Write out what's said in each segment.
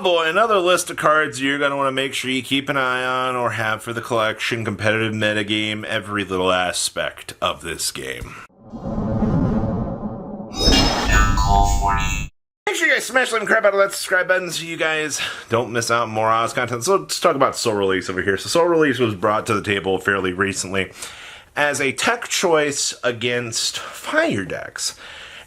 boy, another list of cards you're going to want to make sure you keep an eye on or have for the collection, competitive metagame, every little aspect of this game. Make sure you guys smash the crap out of that subscribe button so you guys don't miss out on more Oz content. So let's talk about Soul Release over here. So Soul Release was brought to the table fairly recently as a tech choice against fire decks.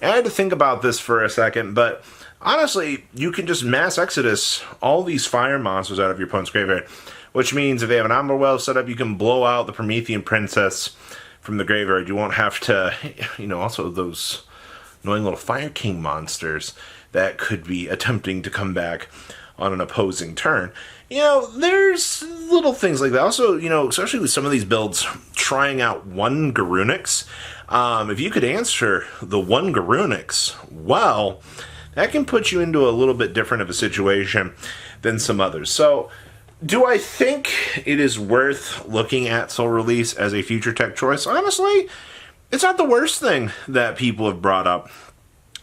And I had to think about this for a second, but honestly, you can just mass exodus all these fire monsters out of your opponent's graveyard, which means if they have an Amber Well set up, you can blow out the Promethean Princess from the graveyard. You won't have to, also those annoying little Fire King monsters that could be attempting to come back on an opposing turn. There's little things like that. Also, especially with some of these builds, trying out one Garunix. If you could answer the one Garunix well, that can put you into a little bit different of a situation than some others. So, do I think it is worth looking at Soul Release as a future tech choice? Honestly, it's not the worst thing that people have brought up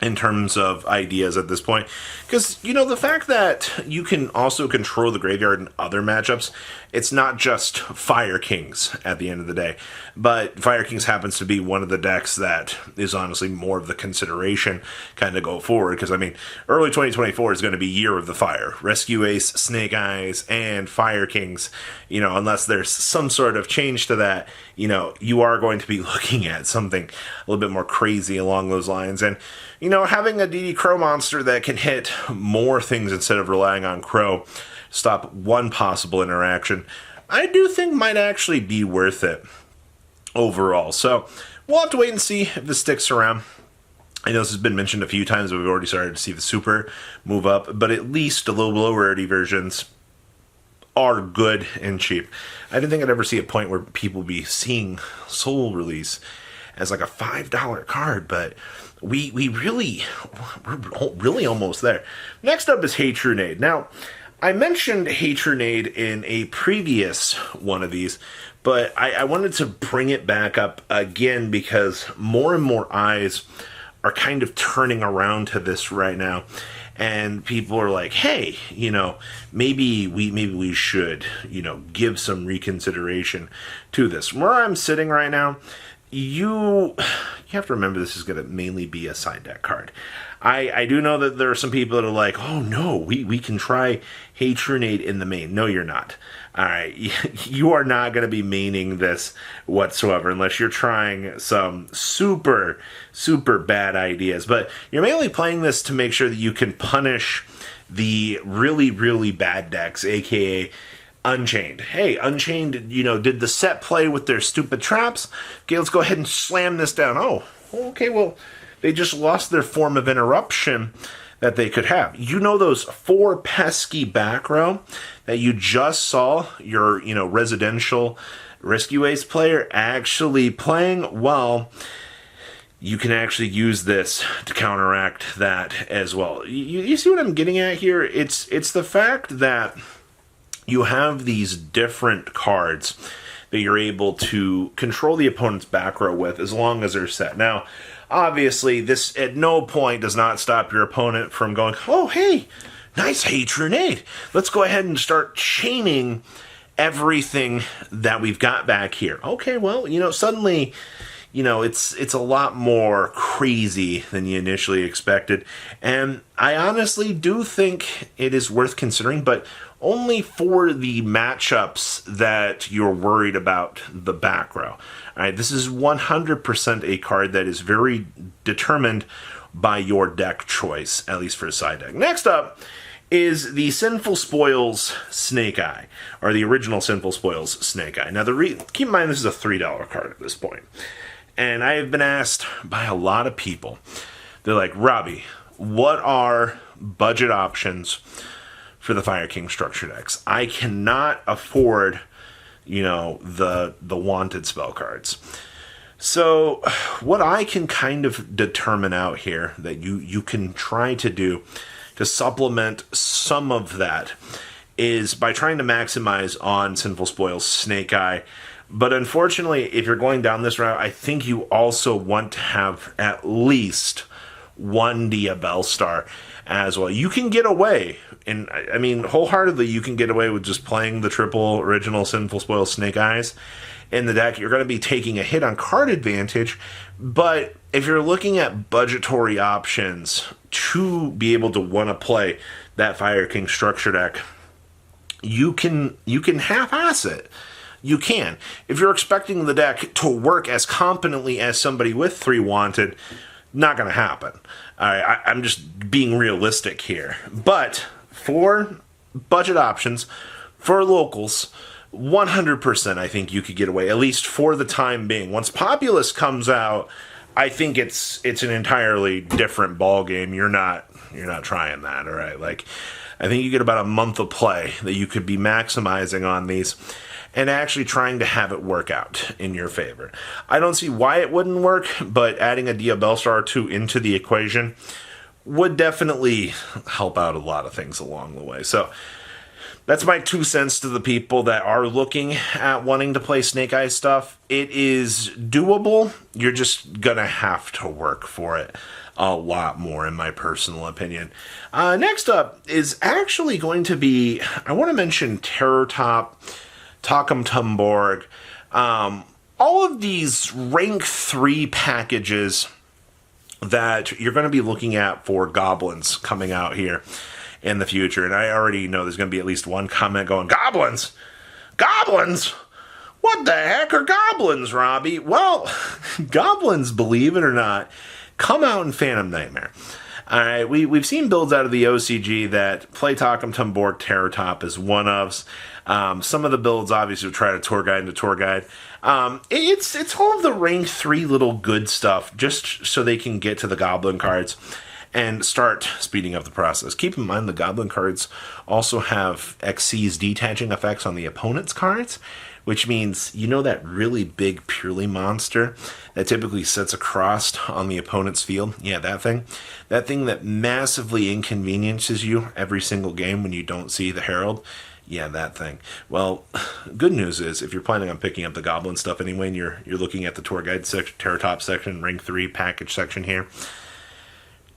in terms of ideas at this point. Because, the fact that you can also control the graveyard in other matchups, it's not just Fire Kings at the end of the day. But Fire Kings happens to be one of the decks that is honestly more of the consideration kind of go forward. Because, early 2024 is going to be Year of the Fire. Rescue Ace, Snake Eyes, and Fire Kings. Unless there's some sort of change to that, you are going to be looking at something a little bit more crazy along those lines. And, having a DD Crow monster that can hit more things instead of relying on Crow, stop one possible interaction, I do think might actually be worth it overall. So we'll have to wait and see if this sticks around. I know this has been mentioned a few times, but we've already started to see the Super move up, but at least the low rarity versions are good and cheap. I didn't think I'd ever see a point where people be seeing Soul Release as like a $5 card, but we're really almost there. Next up is Hatronade. Now, I mentioned Hatronade in a previous one of these, but I wanted to bring it back up again because more and more eyes are kind of turning around to this right now. And people are like, hey, maybe we should, give some reconsideration to this. Where I'm sitting right now, you have to remember this is going to mainly be a side deck card. I do know that there are some people that are like, oh no, we can try Hatronade in the main. No, you're not. Alright, you are not going to be maining this whatsoever unless you're trying some super bad ideas. But you're mainly playing this to make sure that you can punish the really bad decks, aka Unchained. Hey, Unchained, did the set play with their stupid traps? Okay, let's go ahead and slam this down. Oh, okay, well, they just lost their form of interruption that they could have. Those 4 pesky back row that you just saw your, residential Rescue Ace player actually playing? Well, you can actually use this to counteract that as well. You see what I'm getting at here? It's the fact that you have these different cards that you're able to control the opponent's back row with as long as they're set. Now, obviously, this at no point does not stop your opponent from going, oh, hey, nice Hatronade. Let's go ahead and start chaining everything that we've got back here. Okay, well, suddenly, it's a lot more crazy than you initially expected. And I honestly do think it is worth considering, but only for the matchups that you're worried about the back row. All right, this is 100% a card that is very determined by your deck choice, at least for a side deck. Next up is the Sinful Spoils Snake Eye, or the original Sinful Spoils Snake Eye. Now, keep in mind this is a $3 card at this point. And I have been asked by a lot of people, they're like, Robbie, what are budget options for the Fire King structure decks? I cannot afford, the wanted spell cards. So what I can kind of determine out here that you can try to do to supplement some of that is by trying to maximize on Sinful Spoils Snake Eye. But unfortunately, if you're going down this route, I think you also want to have at least one Dia Bellstar. as well. You can get away, and I mean, wholeheartedly, you can get away with just playing the triple original Sinful Spoil Snake Eyes in the deck. You're going to be taking a hit on card advantage, but if you're looking at budgetary options to be able to want to play that Fire King structure deck, you can half-ass it. You can. If you're expecting the deck to work as competently as somebody with 3 Wanted, not going to happen. I'm just being realistic here. But for budget options, for locals, 100% I think you could get away, at least for the time being. Once Populous comes out, I think it's an entirely different ball game. You're not trying that, all right? Like, I think you get about a month of play that you could be maximizing on these and actually trying to have it work out in your favor. I don't see why it wouldn't work, but adding a Diabellstar or 2 into the equation would definitely help out a lot of things along the way. So that's my 2 cents to the people that are looking at wanting to play Snake Eyes stuff. It is doable. You're just going to have to work for it a lot more, in my personal opinion. Next up is actually going to be, I want to mention Terror Top, Takum Tumborg, all of these rank 3 packages that you're going to be looking at for Goblins coming out here in the future. And I already know there's going to be at least one comment going, Goblins? Goblins? What the heck are Goblins, Robbie? Well, Goblins, believe it or not, come out in Phantom Nightmare. All right, we've seen builds out of the OCG that play Takum Tumborg Terror Top is one of. Some of the builds obviously will try to tour guide into tour guide. It's all of the rank 3 little good stuff just so they can get to the Goblin cards and start speeding up the process. Keep in mind the Goblin cards also have Xyz detaching effects on the opponent's cards, which means, you know, that really big Purely monster that typically sits across on the opponent's field? Yeah, that thing. That thing that massively inconveniences you every single game when you don't see the Herald. Yeah, that thing. Well, good news is, if you're planning on picking up the Goblin stuff anyway, and you're looking at the Tour Guide section, Terror Top section, Rank 3 package section here,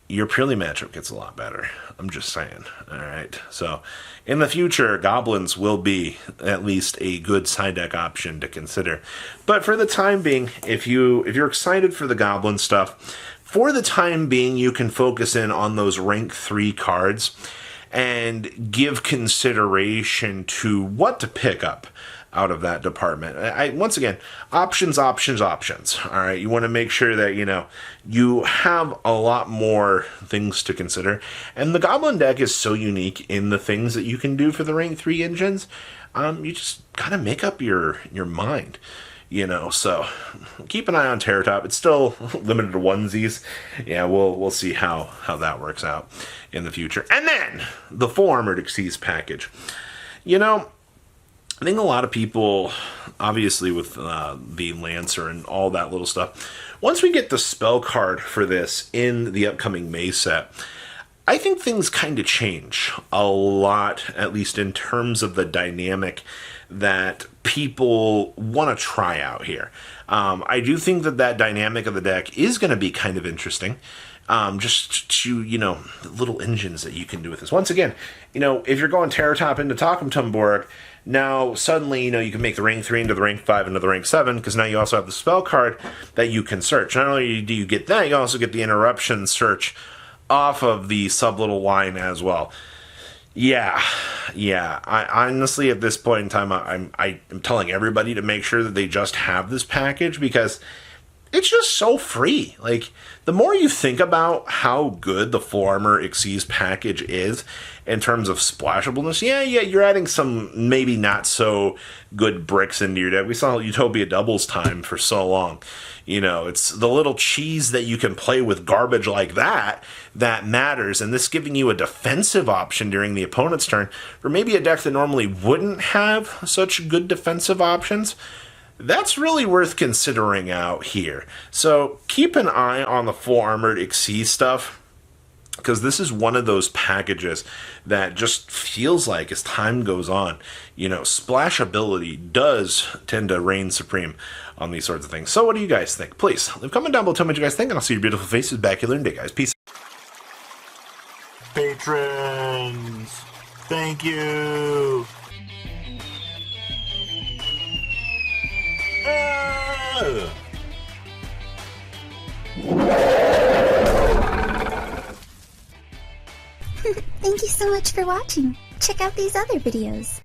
your Purely matchup gets a lot better. I'm just saying. All right. So, in the future, Goblins will be at least a good side deck option to consider. But for the time being, if you're excited for the Goblin stuff, for the time being, you can focus in on those Rank 3 cards and give consideration to what to pick up out of that department. Once again, options. All right, you want to make sure that you have a lot more things to consider. And the Goblin deck is so unique in the things that you can do for the rank 3 engines. You just gotta make up your mind. So keep an eye on Terror Top. It's still limited to onesies. Yeah, we'll see how that works out in the future. And then the Full Armored Exceeds package. I think a lot of people, obviously with the Lancer and all that little stuff, once we get the spell card for this in the upcoming May set, I think things kind of change a lot, at least in terms of the dynamic that people want to try out here. I do think that dynamic of the deck is going to be kind of interesting. Just to, the little engines that you can do with this. Once again, if you're going Terror Top into Takum Tumborg, now suddenly, you can make the rank 3 into the rank 5 into the rank 7, because now you also have the spell card that you can search. Not only do you get that, you also get the interruption search off of the sub-little line as well. Yeah. I honestly, at this point in time, I'm telling everybody to make sure that they just have this package, because it's just so free. Like, the more you think about how good the Full Armor Exceeds package is in terms of splashableness, yeah, you're adding some maybe not so good bricks into your deck. We saw Utopia Doubles time for so long. It's the little cheese that you can play with garbage like that matters, and this giving you a defensive option during the opponent's turn for maybe a deck that normally wouldn't have such good defensive options. That's really worth considering out here. So keep an eye on the Full Armored Exceed stuff, because this is one of those packages that just feels like as time goes on, splashability does tend to reign supreme on these sorts of things. So what do you guys think? Please leave a comment down below, tell me what you guys think, and I'll see your beautiful faces back here later today, guys. Peace. Patrons! Thank you! Thank you so much for watching. Check out these other videos.